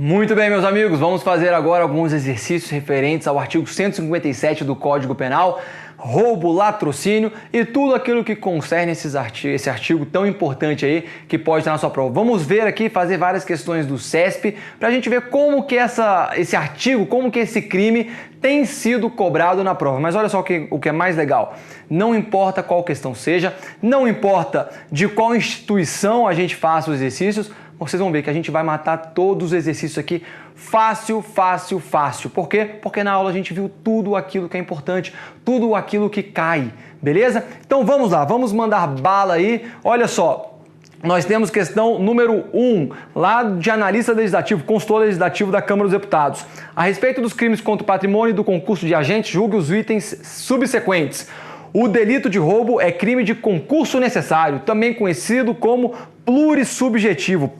Muito bem, meus amigos, vamos fazer agora alguns exercícios referentes ao artigo 157 do Código Penal, roubo, latrocínio e tudo aquilo que concerne esse artigo tão importante aí que pode estar na sua prova. Vamos ver aqui, fazer várias questões do CESP para a gente ver como que esse artigo, como que esse crime tem sido cobrado na prova. Mas olha só o que é mais legal, não importa qual questão seja, não importa de qual instituição a gente faça os exercícios, vocês vão ver que a gente vai matar todos os exercícios aqui fácil, fácil, fácil. Por quê? Porque na aula a gente viu tudo aquilo que é importante, tudo aquilo que cai, beleza? Então vamos lá, vamos mandar bala aí. Olha só, nós temos questão número 1, lá de analista legislativo, consultor legislativo da Câmara dos Deputados. A respeito dos crimes contra o patrimônio e do concurso de agentes, julgue os itens subsequentes. O delito de roubo é crime de concurso necessário, também conhecido como plurissubjetivo.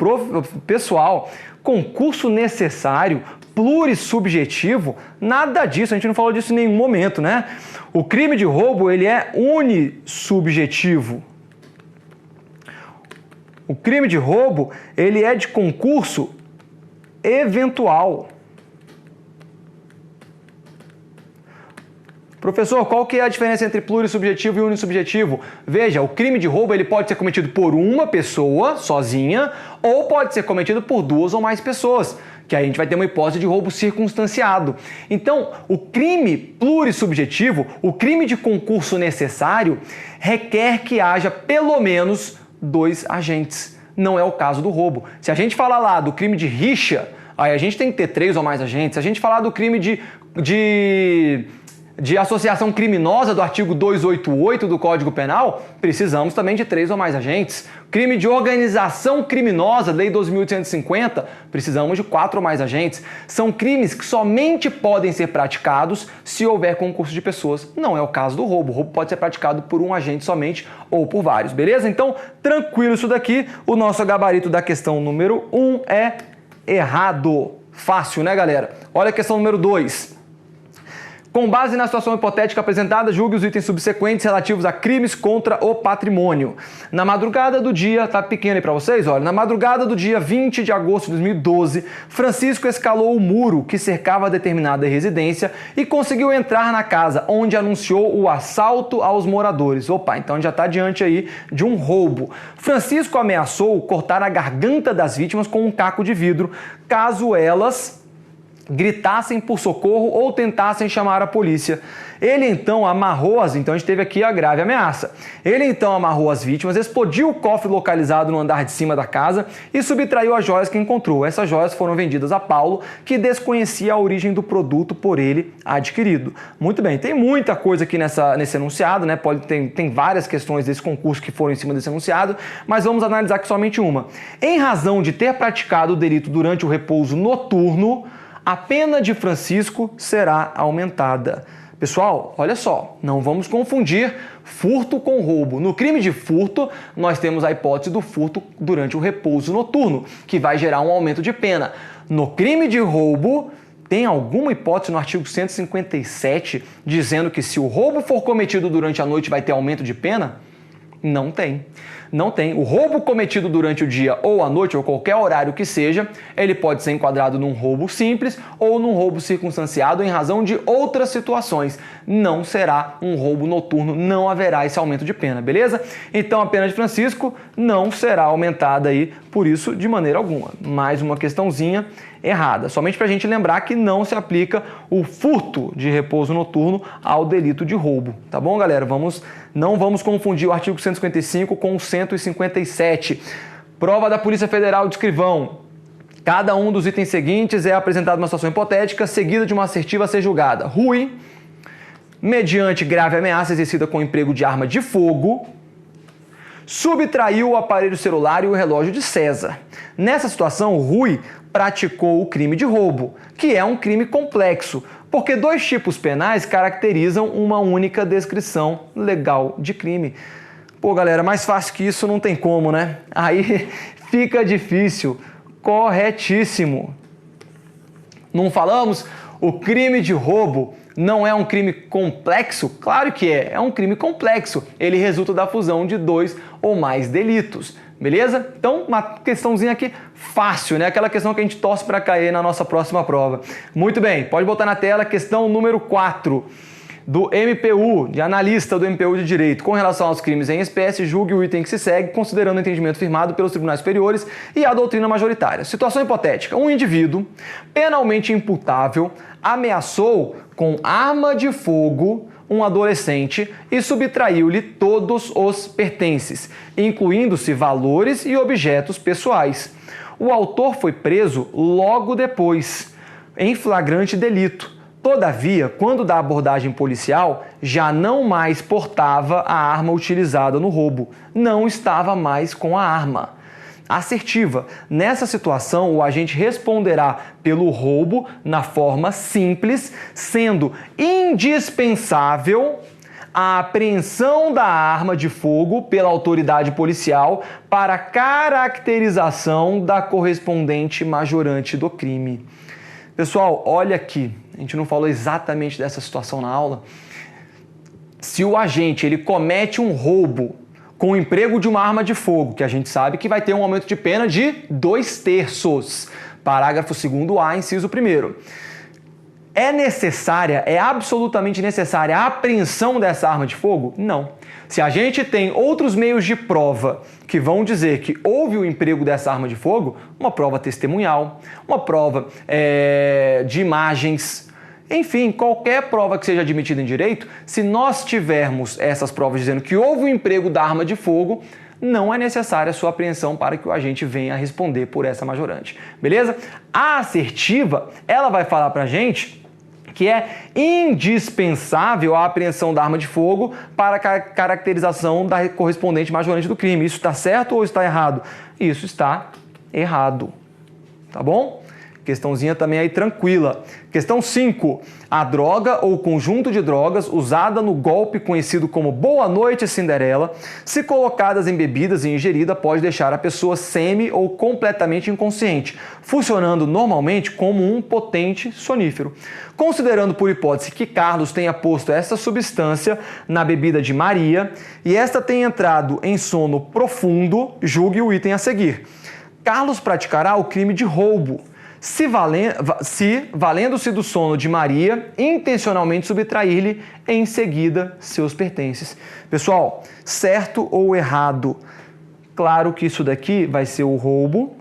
Pessoal, concurso necessário, plurissubjetivo, nada disso, a gente não falou disso em nenhum momento, né? O crime de roubo, ele é unissubjetivo. O crime de roubo, ele é de concurso eventual. Professor, qual que é a diferença entre plurissubjetivo e unissubjetivo? Veja, o crime de roubo ele pode ser cometido por uma pessoa sozinha ou pode ser cometido por duas ou mais pessoas, que aí a gente vai ter uma hipótese de roubo circunstanciado. Então, o crime plurissubjetivo, o crime de concurso necessário, requer que haja pelo menos 2 agentes. Não é o caso do roubo. Se a gente falar lá do crime de rixa, aí a gente tem que ter 3 ou mais agentes. Se a gente falar do crime de associação criminosa do artigo 288 do Código Penal, precisamos também de 3 ou mais agentes. Crime de organização criminosa, Lei 2.850, precisamos de 4 ou mais agentes. São crimes que somente podem ser praticados se houver concurso de pessoas. Não é o caso do roubo. O roubo pode ser praticado por um agente somente ou por vários, beleza? Então, tranquilo isso daqui. O nosso gabarito da questão número 1 é errado. Fácil, né, galera? Olha a questão número 2. Com base na situação hipotética apresentada, julgue os itens subsequentes relativos a crimes contra o patrimônio. Na madrugada do dia, tá pequeno aí para vocês? Olha, na madrugada do dia 20 de agosto de 2012, Francisco escalou o muro que cercava determinada residência e conseguiu entrar na casa, onde anunciou o assalto aos moradores. Opa, então já está diante aí de um roubo. Francisco ameaçou cortar a garganta das vítimas com um caco de vidro, caso elas gritassem por socorro ou tentassem chamar a polícia. Ele então amarrou então a gente teve aqui a grave ameaça. Ele então amarrou as vítimas, explodiu o cofre localizado no andar de cima da casa e subtraiu as joias que encontrou. Essas joias foram vendidas a Paulo, que desconhecia a origem do produto por ele adquirido. Muito bem, tem muita coisa aqui nesse enunciado, né? Tem várias questões desse concurso que foram em cima desse enunciado, mas vamos analisar aqui somente uma. Em razão de ter praticado o delito durante o repouso noturno, a pena de Francisco será aumentada. Pessoal, olha só, não vamos confundir furto com roubo. No crime de furto, nós temos a hipótese do furto durante o repouso noturno, que vai gerar um aumento de pena. No crime de roubo, tem alguma hipótese no artigo 157 dizendo que se o roubo for cometido durante a noite vai ter aumento de pena? Não tem. Não tem. O roubo cometido durante o dia ou à noite, ou qualquer horário que seja, ele pode ser enquadrado num roubo simples ou num roubo circunstanciado em razão de outras situações. Não será um roubo noturno, não haverá esse aumento de pena, beleza? Então a pena de Francisco não será aumentada aí, por isso, de maneira alguma. Mais uma questãozinha errada. Somente para a gente lembrar que não se aplica o furto de repouso noturno ao delito de roubo. Tá bom, galera? Não vamos confundir o artigo 155 com o 157. Prova da Polícia Federal de escrivão. Cada um dos itens seguintes é apresentado uma situação hipotética seguida de uma assertiva a ser julgada. Rui, mediante grave ameaça exercida com emprego de arma de fogo, subtraiu o aparelho celular e o relógio de César. Nessa situação, Rui praticou o crime de roubo, que é um crime complexo, porque 2 tipos penais caracterizam uma única descrição legal de crime. Pô, galera, mais fácil que isso não tem como, né? Aí fica difícil. Corretíssimo. Não falamos? O crime de roubo não é um crime complexo? Claro que é um crime complexo. Ele resulta da fusão de 2 ou mais delitos. Beleza? Então, uma questãozinha aqui fácil, né? Aquela questão que a gente torce para cair na nossa próxima prova. Muito bem, pode botar na tela questão número 4 do MPU, de analista do MPU de Direito, com relação aos crimes em espécie, julgue o item que se segue, considerando o entendimento firmado pelos tribunais superiores e a doutrina majoritária. Situação hipotética: um indivíduo penalmente imputável ameaçou com arma de fogo um adolescente e subtraiu-lhe todos os pertences, incluindo-se valores e objetos pessoais. O autor foi preso logo depois, em flagrante delito. Todavia, quando da abordagem policial, já não mais portava a arma utilizada no roubo, não estava mais com a arma. Assertiva: nessa situação, o agente responderá pelo roubo na forma simples, sendo indispensável a apreensão da arma de fogo pela autoridade policial para caracterização da correspondente majorante do crime. Pessoal, olha aqui, a gente não falou exatamente dessa situação na aula. Se o agente ele comete um roubo com o emprego de uma arma de fogo, que a gente sabe que vai ter um aumento de pena de 2/3. Parágrafo 2º-A, inciso 1º. É absolutamente necessária a apreensão dessa arma de fogo? Não. Se a gente tem outros meios de prova que vão dizer que houve o emprego dessa arma de fogo, uma prova testemunhal, uma prova de imagens, enfim, qualquer prova que seja admitida em direito, se nós tivermos essas provas dizendo que houve o emprego da arma de fogo, não é necessária a sua apreensão para que o agente venha a responder por essa majorante. Beleza? A assertiva, ela vai falar pra gente que é indispensável a apreensão da arma de fogo para a caracterização da correspondente majorante do crime. Isso está certo ou está errado? Isso está errado. Tá bom? Questãozinha também aí tranquila. Questão 5. A droga ou conjunto de drogas usada no golpe conhecido como Boa Noite Cinderela, se colocadas em bebidas e ingerida, pode deixar a pessoa semi ou completamente inconsciente, funcionando normalmente como um potente sonífero. Considerando por hipótese que Carlos tenha posto essa substância na bebida de Maria e esta tenha entrado em sono profundo, julgue o item a seguir. Carlos praticará o crime de roubo, se valendo-se do sono de Maria, intencionalmente subtrair-lhe em seguida seus pertences. Pessoal, certo ou errado? Claro que isso daqui vai ser o roubo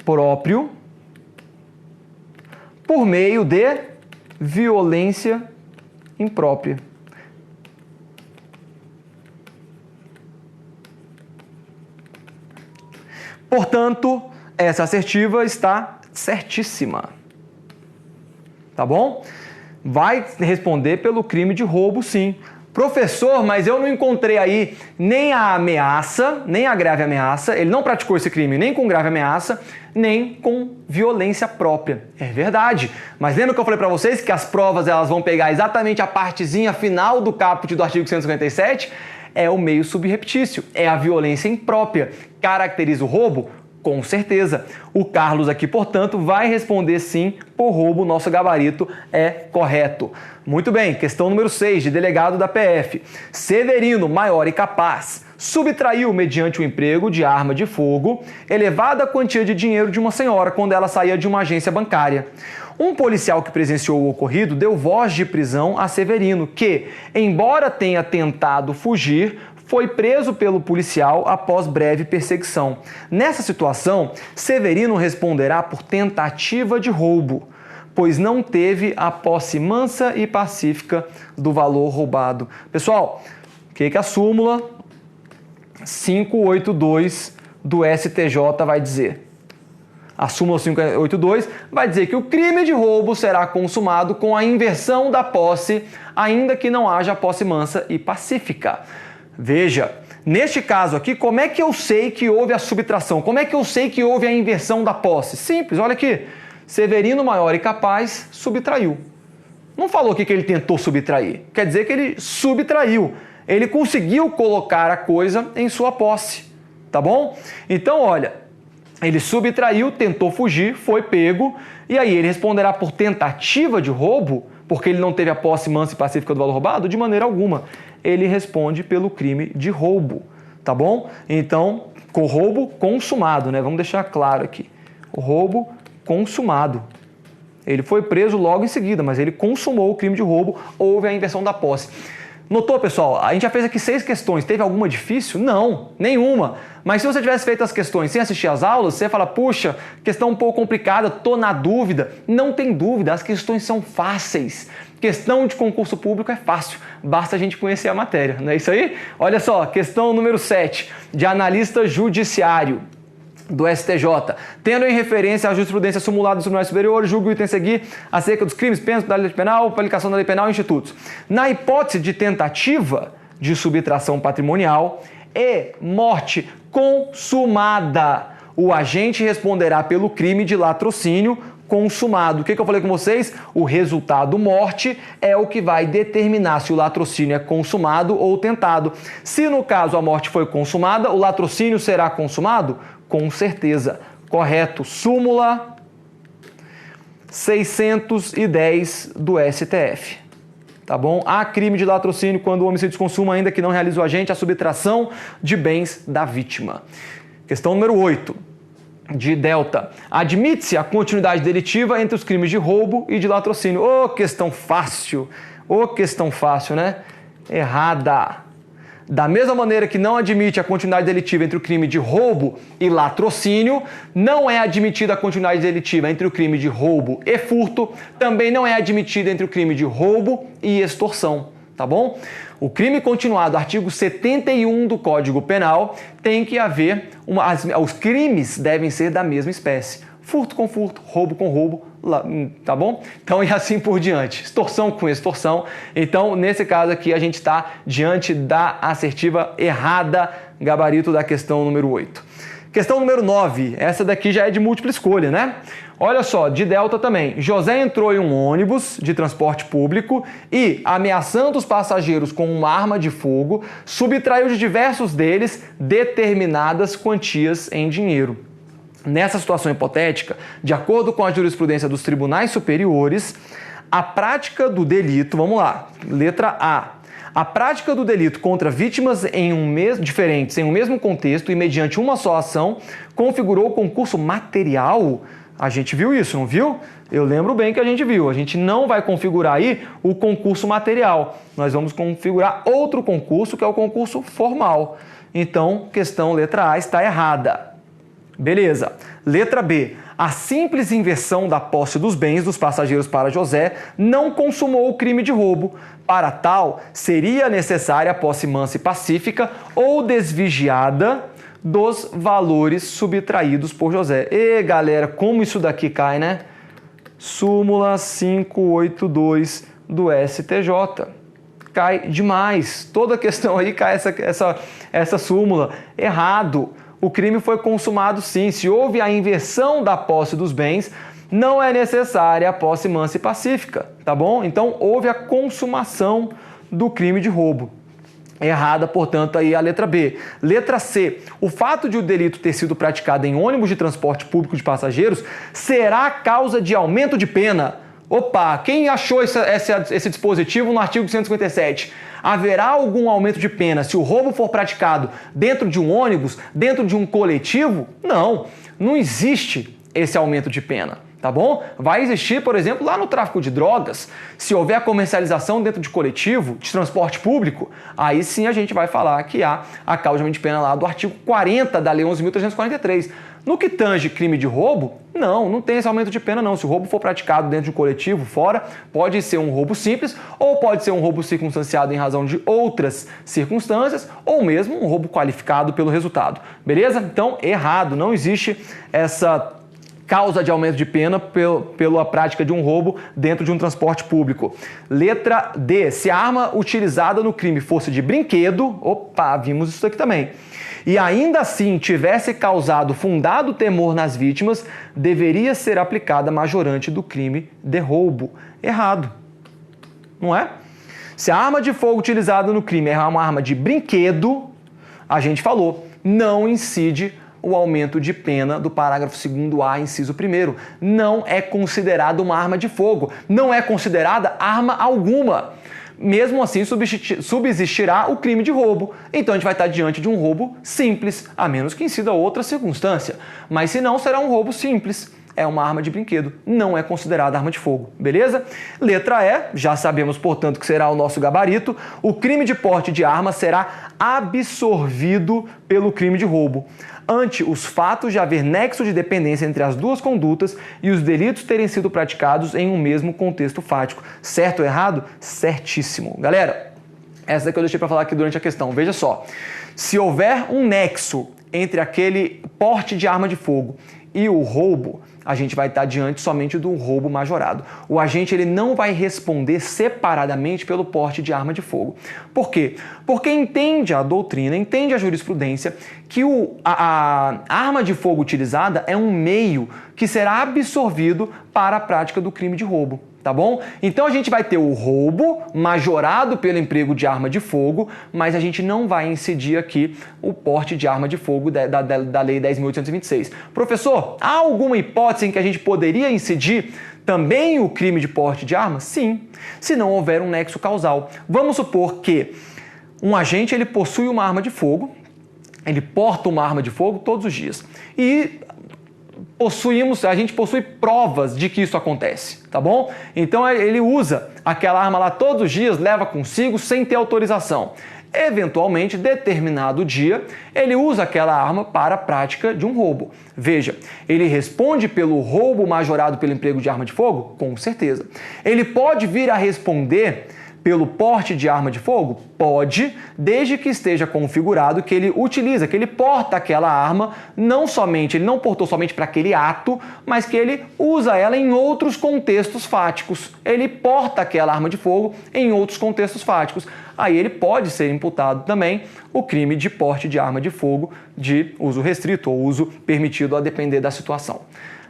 próprio por meio de violência imprópria. Portanto, essa assertiva está certíssima. Tá bom? Vai responder pelo crime de roubo, sim. Professor, mas eu não encontrei aí nem a ameaça, nem a grave ameaça. Ele não praticou esse crime nem com grave ameaça, nem com violência própria. É verdade. Mas lembra que eu falei para vocês que as provas elas vão pegar exatamente a partezinha final do caput do artigo 157? É o meio subreptício, é a violência imprópria. Caracteriza o roubo? Com certeza. O Carlos aqui, portanto, vai responder sim por roubo. Nosso gabarito é correto. Muito bem, questão número 6, de delegado da PF. Severino, maior e capaz, subtraiu, mediante o emprego de arma de fogo, elevada quantia de dinheiro de uma senhora quando ela saía de uma agência bancária. Um policial que presenciou o ocorrido deu voz de prisão a Severino, que, embora tenha tentado fugir, foi preso pelo policial após breve perseguição. Nessa situação, Severino responderá por tentativa de roubo, pois não teve a posse mansa e pacífica do valor roubado. Pessoal, o que a súmula 582 do STJ vai dizer? A súmula 582 vai dizer que o crime de roubo será consumado com a inversão da posse, ainda que não haja posse mansa e pacífica. Veja, neste caso aqui, como é que eu sei que houve a subtração? Como é que eu sei que houve a inversão da posse? Simples, olha aqui. Severino, maior e capaz, subtraiu. Não falou aqui que ele tentou subtrair. Quer dizer que ele subtraiu. Ele conseguiu colocar a coisa em sua posse. Tá bom? Então, olha, ele subtraiu, tentou fugir, foi pego, e aí ele responderá por tentativa de roubo, porque ele não teve a posse mansa e pacífica do valor roubado? De maneira alguma. Ele responde pelo crime de roubo. tá bom? Então, com roubo consumado, né? Vamos deixar claro aqui. O roubo consumado. Ele foi preso logo em seguida, mas ele consumou o crime de roubo, houve a inversão da posse. Notou, pessoal? A gente já fez aqui 6 questões. Teve alguma difícil? Não, nenhuma. Mas se você tivesse feito as questões sem assistir às aulas, você fala, puxa, questão um pouco complicada, tô na dúvida. Não tem dúvida, as questões são fáceis. Questão de concurso público é fácil, basta a gente conhecer a matéria, não é isso aí? Olha só, questão número 7, de analista judiciário do STJ. Tendo em referência a jurisprudência simulada do Tribunal Superior, julgo o item a seguir acerca dos crimes, penas, da lei penal, aplicação da lei penal e institutos. Na hipótese de tentativa de subtração patrimonial e morte consumada, o agente responderá pelo crime de latrocínio consumado. O que eu falei com vocês? O resultado morte é o que vai determinar se o latrocínio é consumado ou tentado. Se no caso a morte foi consumada, o latrocínio será consumado? Com certeza. Correto. Súmula 610 do STF. Tá bom? Há crime de latrocínio quando o homicídio consuma, ainda que não realize o agente, a subtração de bens da vítima. Questão número 8. De delta. Admite-se a continuidade delitiva entre os crimes de roubo e de latrocínio. Ô, questão fácil. Ô, questão fácil, né? Errada. Da mesma maneira que não admite a continuidade delitiva entre o crime de roubo e latrocínio, não é admitida a continuidade delitiva entre o crime de roubo e furto, também não é admitida entre o crime de roubo e extorsão, tá bom? O crime continuado, artigo 71 do Código Penal, tem que haver, os crimes devem ser da mesma espécie. Furto com furto, roubo com roubo, tá bom? Então, e assim por diante. Extorsão com extorsão. Então, nesse caso aqui, a gente está diante da assertiva errada, gabarito da questão número 8. Questão número 9. Essa daqui já é de múltipla escolha, né? Olha só, de delta também. José entrou em um ônibus de transporte público e, ameaçando os passageiros com uma arma de fogo, subtraiu de diversos deles determinadas quantias em dinheiro. Nessa situação hipotética, de acordo com a jurisprudência dos tribunais superiores, a prática do delito, vamos lá, letra A. A prática do delito contra vítimas diferentes em um mesmo contexto e mediante uma só ação configurou o concurso material. A gente viu isso, não viu? Eu lembro bem que a gente viu. A gente não vai configurar aí o concurso material. Nós vamos configurar outro concurso, que é o concurso formal. Então, questão letra A está errada. Beleza. Letra B. A simples inversão da posse dos bens dos passageiros para José não consumou o crime de roubo. Para tal, seria necessária a posse mansa e pacífica ou desvigiada dos valores subtraídos por José. E galera, como isso daqui cai, né? Súmula 582 do STJ. Cai demais. Toda questão aí cai essa súmula. Errado. O crime foi consumado sim. Se houve a inversão da posse dos bens, não é necessária a posse mansa e pacífica, tá bom? Então, houve a consumação do crime de roubo. Errada, portanto, aí a letra B. Letra C. O fato de o delito ter sido praticado em ônibus de transporte público de passageiros será causa de aumento de pena. Opa, quem achou esse dispositivo no artigo 157? Haverá algum aumento de pena se o roubo for praticado dentro de um ônibus, dentro de um coletivo? Não, não existe esse aumento de pena, tá bom? Vai existir, por exemplo, lá no tráfico de drogas, se houver a comercialização dentro de coletivo, de transporte público, aí sim a gente vai falar que há a causa de aumento de pena lá do artigo 40 da Lei 11.343. No que tange crime de roubo, não tem esse aumento de pena não. Se o roubo for praticado dentro de um coletivo, fora, pode ser um roubo simples ou pode ser um roubo circunstanciado em razão de outras circunstâncias ou mesmo um roubo qualificado pelo resultado. Beleza? Então, errado. Não existe essa causa de aumento de pena pela prática de um roubo dentro de um transporte público. Letra D. Se a arma utilizada no crime fosse de brinquedo, opa, vimos isso aqui também, e ainda assim tivesse causado fundado temor nas vítimas, deveria ser aplicada a majorante do crime de roubo. Errado, não é? Se a arma de fogo utilizada no crime é uma arma de brinquedo, a gente falou, não incide o aumento de pena do parágrafo 2º-A, inciso 1º. Não é considerada uma arma de fogo, não é considerada arma alguma. mesmo assim subsistirá o crime de roubo. Então a gente vai estar diante de um roubo simples, a menos que incida outra circunstância. Mas se não, será um roubo simples. É uma arma de brinquedo, não é considerada arma de fogo, beleza? Letra E, já sabemos, portanto, que será o nosso gabarito. O crime de porte de arma será absorvido pelo crime de roubo, ante os fatos de haver nexo de dependência entre as duas condutas e os delitos terem sido praticados em um mesmo contexto fático. Certo ou errado? Certíssimo. Galera, essa daqui eu deixei para falar aqui durante a questão. Veja só, se houver um nexo entre aquele porte de arma de fogo e o roubo, a gente vai estar diante somente do roubo majorado. O agente ele não vai responder separadamente pelo porte de arma de fogo. Por quê? Porque entende a doutrina, entende a jurisprudência que a arma de fogo utilizada é um meio que será absorvido para a prática do crime de roubo. Tá bom? Então a gente vai ter o roubo majorado pelo emprego de arma de fogo, mas a gente não vai incidir aqui o porte de arma de fogo da Lei 10.826. Professor, há alguma hipótese em que a gente poderia incidir também o crime de porte de arma? Sim, se não houver um nexo causal. Vamos supor que um agente ele possui uma arma de fogo, ele porta uma arma de fogo todos os dias e a gente possui provas de que isso acontece, tá bom? Então ele usa aquela arma lá todos os dias, leva consigo sem ter autorização. Eventualmente, determinado dia, ele usa aquela arma para a prática de um roubo. Veja, ele responde pelo roubo majorado pelo emprego de arma de fogo? Com certeza. Ele pode vir a responder pelo porte de arma de fogo? Pode, desde que esteja configurado que ele utiliza, que ele porta aquela arma, ele não portou somente para aquele ato, mas que ele usa ela em outros contextos fáticos. Ele porta aquela arma de fogo em outros contextos fáticos. Aí ele pode ser imputado também o crime de porte de arma de fogo de uso restrito ou uso permitido, a depender da situação.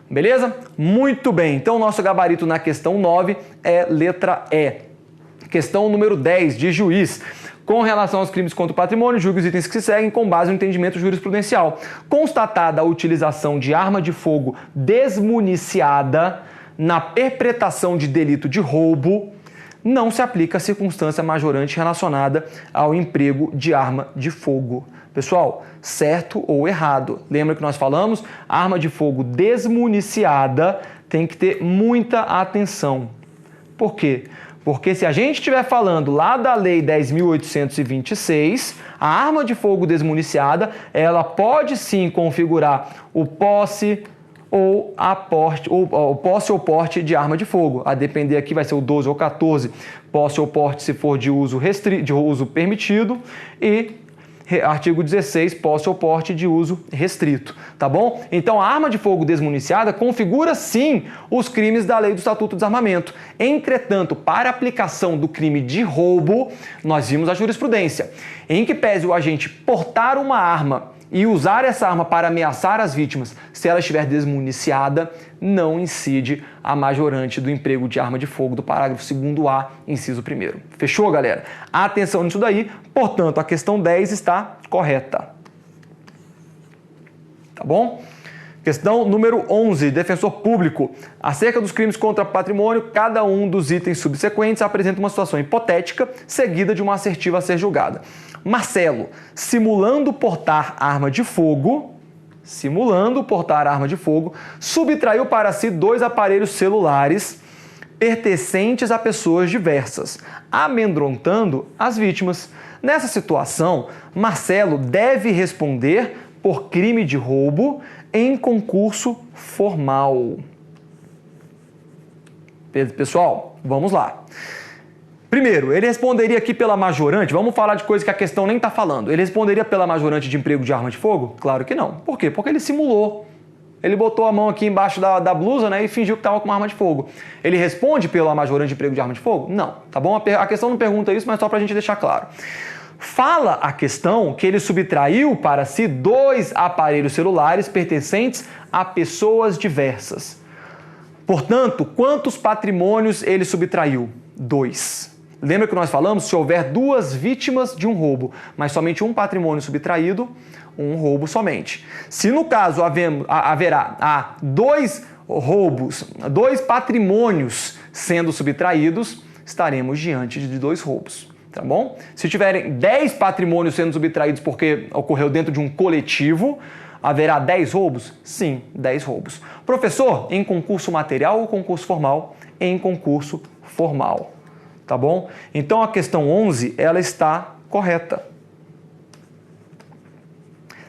Beleza? Muito bem. Então, o nosso gabarito na questão 9 é letra E. Questão número 10, de juiz. Com relação aos crimes contra o patrimônio, julgue os itens que se seguem com base no entendimento jurisprudencial. Constatada a utilização de arma de fogo desmuniciada na perpetração de delito de roubo, não se aplica a circunstância majorante relacionada ao emprego de arma de fogo. Pessoal, certo ou errado? Lembra que nós falamos? Arma de fogo desmuniciada tem que ter muita atenção. Por quê? Porque se a gente estiver falando lá da Lei 10.826, a arma de fogo desmuniciada, ela pode sim configurar o posse ou posse ou porte de arma de fogo. A depender aqui vai ser o 12 ou 14, posse ou porte se for de uso permitido, e artigo 16, posse ou porte de uso restrito, tá bom? Então, a arma de fogo desmuniciada configura, sim, os crimes da lei do Estatuto do Desarmamento. Entretanto, para aplicação do crime de roubo, nós vimos a jurisprudência, em que pese o agente portar uma arma e usar essa arma para ameaçar as vítimas, se ela estiver desmuniciada, não incide a majorante do emprego de arma de fogo do parágrafo 2º-A, inciso 1º. Fechou, galera? Atenção nisso daí, portanto, a questão 10 está correta. Tá bom? Questão número 11, defensor público. Acerca dos crimes contra patrimônio, cada um dos itens subsequentes apresenta uma situação hipotética, seguida de uma assertiva a ser julgada. Marcelo, simulando portar arma de fogo, subtraiu para si 2 aparelhos celulares pertencentes a pessoas diversas, amedrontando as vítimas. Nessa situação, Marcelo deve responder por crime de roubo em concurso formal. Pessoal, vamos lá. Primeiro, ele responderia aqui pela majorante, vamos falar de coisa que a questão nem está falando. Ele responderia pela majorante de emprego de arma de fogo? Claro que não. Por quê? Porque ele simulou. Ele botou a mão aqui embaixo da blusa, né, e fingiu que estava com uma arma de fogo. Ele responde pela majorante de emprego de arma de fogo? Não, tá bom? A questão não pergunta isso, mas só para a gente deixar claro. Fala a questão que ele subtraiu para si 2 aparelhos celulares pertencentes a pessoas diversas. Portanto, quantos patrimônios ele subtraiu? 2. Lembra que nós falamos se houver 2 vítimas de um roubo, mas somente um patrimônio subtraído, um roubo somente. Se no caso haverá 2 roubos, 2 patrimônios sendo subtraídos, estaremos diante de 2 roubos. Tá bom? Se tiverem 10 patrimônios sendo subtraídos porque ocorreu dentro de um coletivo, haverá 10 roubos? Sim, 10 roubos. Professor, em concurso material ou concurso formal? Em concurso formal. Tá bom? Então a questão 11, ela está correta.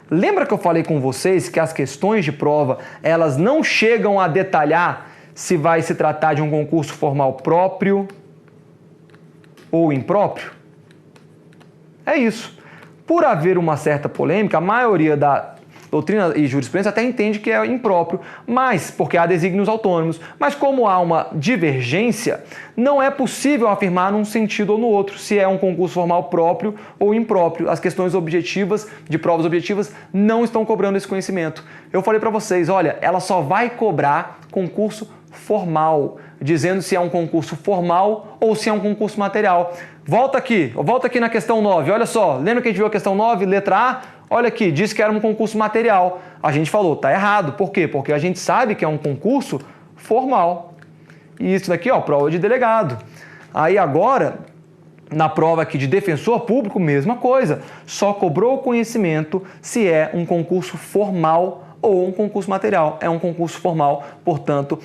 Lembra que eu falei com vocês que as questões de prova, elas não chegam a detalhar se vai se tratar de um concurso formal próprio ou impróprio? É isso. Por haver uma certa polêmica, a maioria da doutrina e jurisprudência até entende que é impróprio, mas porque há desígnios autônomos. Mas como há uma divergência, não é possível afirmar num sentido ou no outro se é um concurso formal próprio ou impróprio. As questões objetivas, de provas objetivas, não estão cobrando esse conhecimento. Eu falei para vocês, olha, ela só vai cobrar concurso formal, dizendo se é um concurso formal ou se é um concurso material. Volta aqui na questão 9, olha só, lembra que a gente viu a questão 9, letra A? Olha aqui, disse que era um concurso material. A gente falou, tá errado. Por quê? Porque a gente sabe que é um concurso formal. E isso daqui, ó, prova de delegado. Aí agora, na prova aqui de defensor público, mesma coisa. Só cobrou o conhecimento se é um concurso formal ou um concurso material. É um concurso formal, portanto,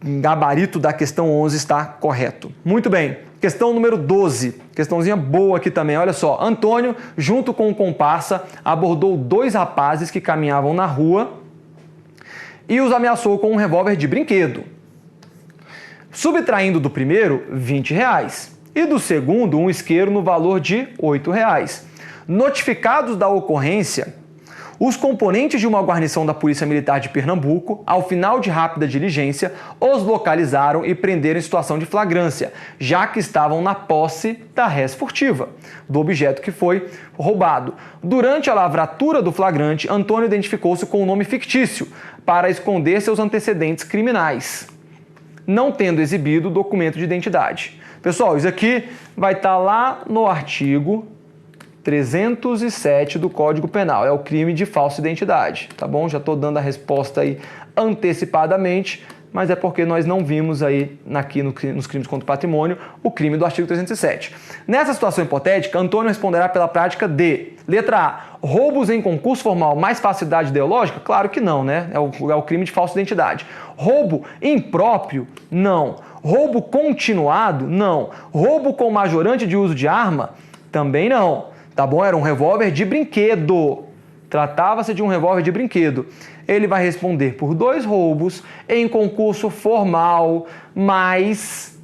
gabarito da questão 11 está correto. Muito bem. Questão número 12, questãozinha boa aqui também, olha só. Antônio, junto com o comparsa, abordou 2 rapazes que caminhavam na rua e os ameaçou com um revólver de brinquedo, subtraindo do primeiro R$20 e do segundo um isqueiro no valor de R$8. Notificados da ocorrência, os componentes de uma guarnição da Polícia Militar de Pernambuco, ao final de rápida diligência, os localizaram e prenderam em situação de flagrância, já que estavam na posse da res furtiva, do objeto que foi roubado. Durante a lavratura do flagrante, Antônio identificou-se com um nome fictício para esconder seus antecedentes criminais, não tendo exibido o documento de identidade. Pessoal, isso aqui vai estar lá no artigo 307 do Código Penal, é o crime de falsa identidade, tá bom? Já estou dando a resposta aí antecipadamente, mas é porque nós não vimos aí aqui nos crimes contra o patrimônio o crime do artigo 307. Nessa situação hipotética, Antônio responderá pela prática de, letra A, roubos em concurso formal mais facilidade ideológica? Claro que não, né? É o crime de falsa identidade. Roubo impróprio? Não. Roubo continuado? Não. Roubo com majorante de uso de arma? Também não. Tá bom? Era um revólver de brinquedo. Tratava-se de um revólver de brinquedo. Ele vai responder por 2 roubos em concurso formal, mais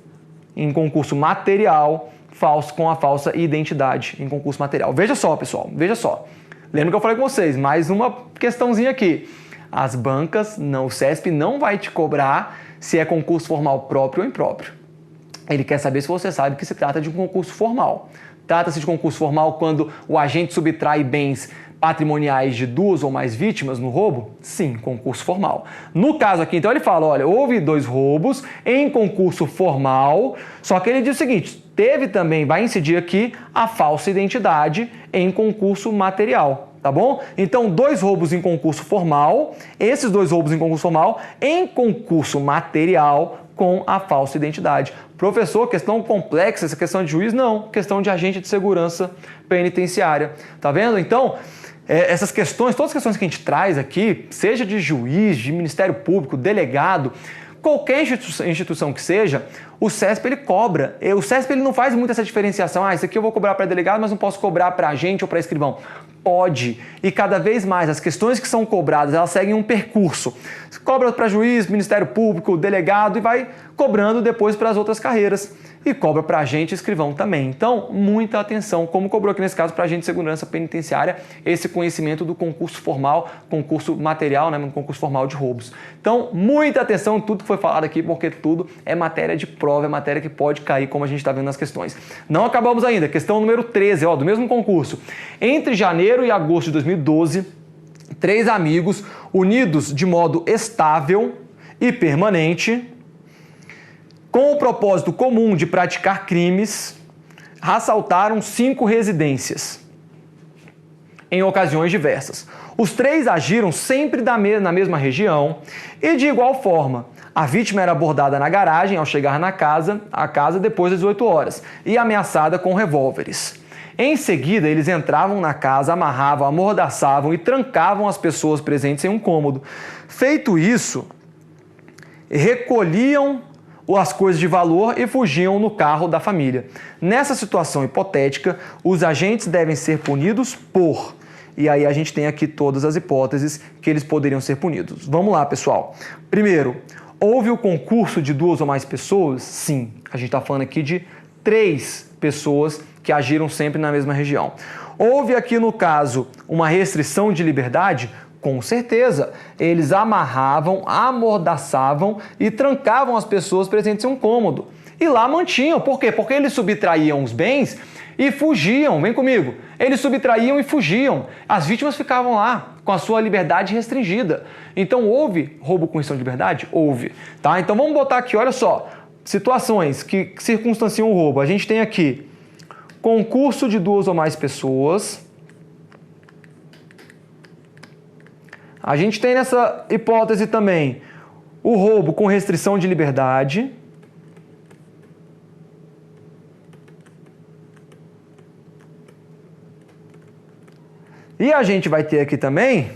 em concurso material, falso com a falsa identidade em concurso material. Veja só, pessoal, veja só. Lembra que eu falei com vocês, mais uma questãozinha aqui. As bancas, o CESP não vai te cobrar se é concurso formal próprio ou impróprio. Ele quer saber se você sabe que se trata de um concurso formal. Trata-se de concurso formal quando o agente subtrai bens patrimoniais de 2 ou mais vítimas no roubo? Sim, concurso formal. No caso aqui, então, ele fala, olha, houve 2 roubos em concurso formal, só que ele diz o seguinte, teve também, vai incidir aqui, a falsa identidade em concurso material, tá bom? Então, 2 roubos em concurso formal, esses 2 roubos em concurso formal, em concurso material, com a falsa identidade. Professor, questão complexa, essa questão de juiz? Não, questão de agente de segurança penitenciária. Tá vendo? Então, essas questões, todas as questões que a gente traz aqui, seja de juiz, de Ministério Público, delegado, qualquer instituição que seja, o CESP ele cobra. O CESP ele não faz muito essa diferenciação, isso aqui eu vou cobrar para delegado, mas não posso cobrar para agente ou para escrivão. Pode. E cada vez mais, as questões que são cobradas, elas seguem um percurso. Cobra para juiz, Ministério Público, delegado e vai cobrando depois para as outras carreiras. E cobra para agente e escrivão também. Então, muita atenção, como cobrou aqui nesse caso para agente de segurança penitenciária, esse conhecimento do concurso formal, concurso material, né, concurso formal de roubos. Então, muita atenção em tudo que foi falado aqui, porque tudo é matéria de prova, é matéria que pode cair, como a gente está vendo nas questões. Não acabamos ainda. Questão número 13, do mesmo concurso. Entre janeiro e agosto de 2012, 3 amigos, unidos de modo estável e permanente, com o propósito comum de praticar crimes, assaltaram 5 residências em ocasiões diversas. Os 3 agiram sempre na mesma região e de igual forma. A vítima era abordada na garagem ao chegar na casa, depois das 18 horas e ameaçada com revólveres. Em seguida, eles entravam na casa, amarravam, amordaçavam e trancavam as pessoas presentes em um cômodo. Feito isso, recolhiam as coisas de valor e fugiam no carro da família. Nessa situação hipotética, os agentes devem ser punidos por... E aí a gente tem aqui todas as hipóteses que eles poderiam ser punidos. Vamos lá, pessoal. Primeiro, houve o concurso de 2 ou mais pessoas? Sim. A gente está falando aqui de 3 pessoas que agiram sempre na mesma região. Houve aqui, no caso, uma restrição de liberdade? Com certeza. Eles amarravam, amordaçavam e trancavam as pessoas presentes em um cômodo. E lá mantinham. Por quê? Porque eles subtraíam os bens e fugiam. Vem comigo. Eles subtraíam e fugiam. As vítimas ficavam lá com a sua liberdade restringida. Então, houve roubo com restrição de liberdade? Houve. Tá? Então, vamos botar aqui, olha só, situações que circunstanciam o roubo. A gente tem aqui concurso de 2 ou mais pessoas. A gente tem nessa hipótese também o roubo com restrição de liberdade. E a gente vai ter aqui também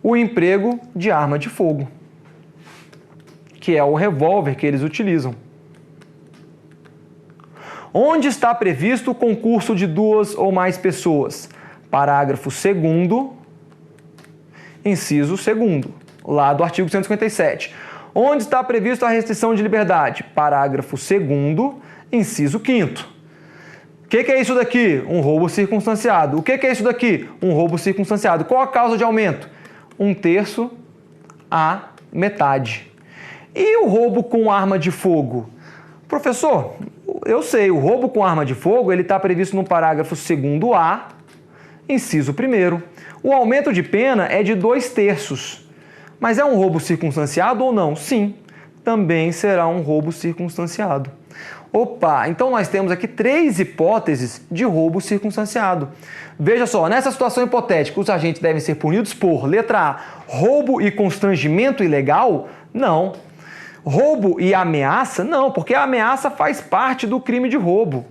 o emprego de arma de fogo, que é o revólver que eles utilizam. Onde está previsto o concurso de 2 ou mais pessoas? Parágrafo 2º, inciso 2º, lá do artigo 157. Onde está previsto a restrição de liberdade? Parágrafo 2º, inciso 5º. O que é isso daqui? Um roubo circunstanciado. O que é isso daqui? Um roubo circunstanciado. Qual a causa de aumento? 1/3 a metade. E o roubo com arma de fogo? Professor, eu sei, o roubo com arma de fogo ele está previsto no parágrafo 2º-A, inciso 1º. O aumento de pena é de 2/3. Mas é um roubo circunstanciado ou não? Sim, também será um roubo circunstanciado. Opa, então nós temos aqui 3 hipóteses de roubo circunstanciado. Veja só, nessa situação hipotética, os agentes devem ser punidos por, letra A, roubo e constrangimento ilegal? Não. Roubo e ameaça? Não, porque a ameaça faz parte do crime de roubo.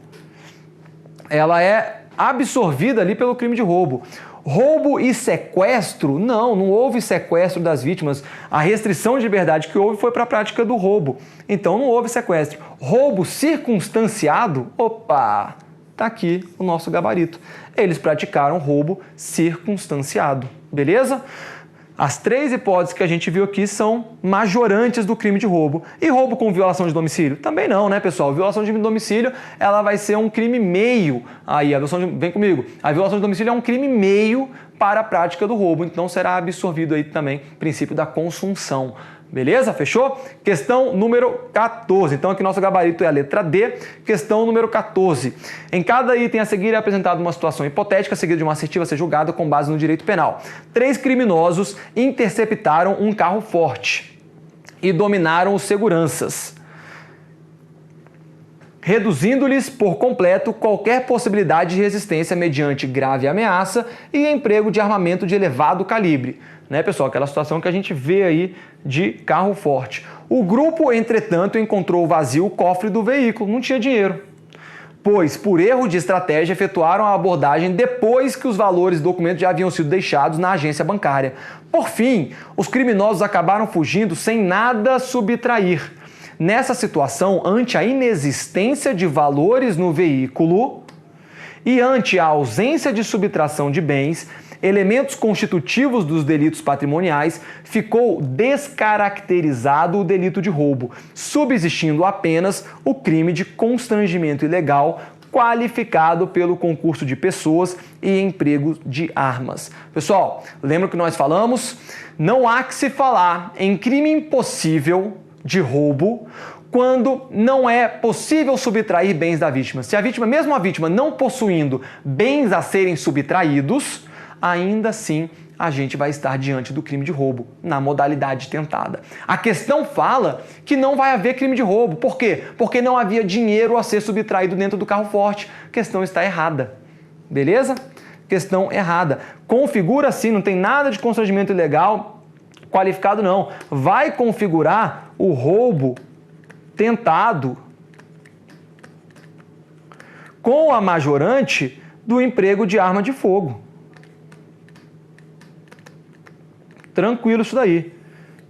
Ela é absorvida ali pelo crime de roubo. Roubo e sequestro? Não, não houve sequestro das vítimas. A restrição de liberdade que houve foi para a prática do roubo. Então não houve sequestro. Roubo circunstanciado? Opa, tá aqui o nosso gabarito. Eles praticaram roubo circunstanciado, beleza? As 3 hipóteses que a gente viu aqui são majorantes do crime de roubo. E roubo com violação de domicílio? Também não, né, pessoal? Violação de domicílio, ela vai ser um crime meio. Aí, vem comigo. A violação de domicílio é um crime meio para a prática do roubo. Então, será absorvido aí também o princípio da consunção. Beleza? Fechou? Questão número 14. Então, aqui nosso gabarito é a letra D. Questão número 14. Em cada item a seguir é apresentada uma situação hipotética, seguida de uma assertiva a ser julgada com base no direito penal. 3 criminosos interceptaram um carro forte e dominaram os seguranças, reduzindo-lhes por completo qualquer possibilidade de resistência mediante grave ameaça e emprego de armamento de elevado calibre. Né, pessoal? Aquela situação que a gente vê aí de carro forte. O grupo, entretanto, encontrou vazio o cofre do veículo, não tinha dinheiro, pois, por erro de estratégia, efetuaram a abordagem depois que os valores e documentos já haviam sido deixados na agência bancária. Por fim, os criminosos acabaram fugindo sem nada subtrair. Nessa situação, ante a inexistência de valores no veículo e ante a ausência de subtração de bens, elementos constitutivos dos delitos patrimoniais, ficou descaracterizado o delito de roubo, subsistindo apenas o crime de constrangimento ilegal, qualificado pelo concurso de pessoas e emprego de armas. Pessoal, lembra que nós falamos? Não há que se falar em crime impossível de roubo quando não é possível subtrair bens da vítima. Se a vítima, mesmo a vítima não possuindo bens a serem subtraídos, ainda assim a gente vai estar diante do crime de roubo, na modalidade tentada. A questão fala que não vai haver crime de roubo. Por quê? Porque não havia dinheiro a ser subtraído dentro do carro forte. A questão está errada. Beleza? Questão errada. Configura assim, não tem nada de constrangimento ilegal, qualificado não. Vai configurar o roubo tentado com a majorante do emprego de arma de fogo. Tranquilo isso daí.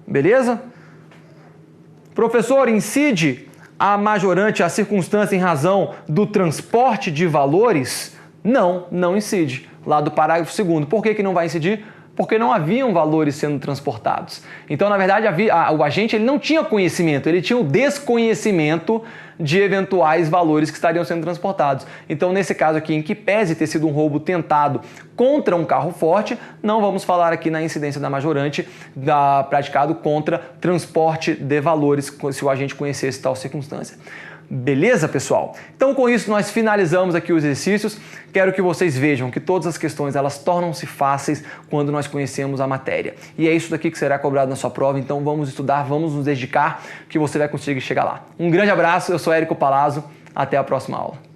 Beleza? Professor, incide a majorante, a circunstância em razão do transporte de valores? Não, não incide. Lá do parágrafo 2º. Por que não vai incidir? Porque não haviam valores sendo transportados. Então, na verdade, o agente ele não tinha conhecimento, ele tinha o desconhecimento de eventuais valores que estariam sendo transportados. Então, nesse caso aqui, em que pese ter sido um roubo tentado contra um carro forte, não vamos falar aqui na incidência da majorante praticado contra transporte de valores, se o agente conhecesse tal circunstância. Beleza, pessoal? Então, com isso, nós finalizamos aqui os exercícios. Quero que vocês vejam que todas as questões, elas tornam-se fáceis quando nós conhecemos a matéria. E é isso daqui que será cobrado na sua prova, então vamos estudar, vamos nos dedicar, que você vai conseguir chegar lá. Um grande abraço, eu sou Érico Palazzo, até a próxima aula.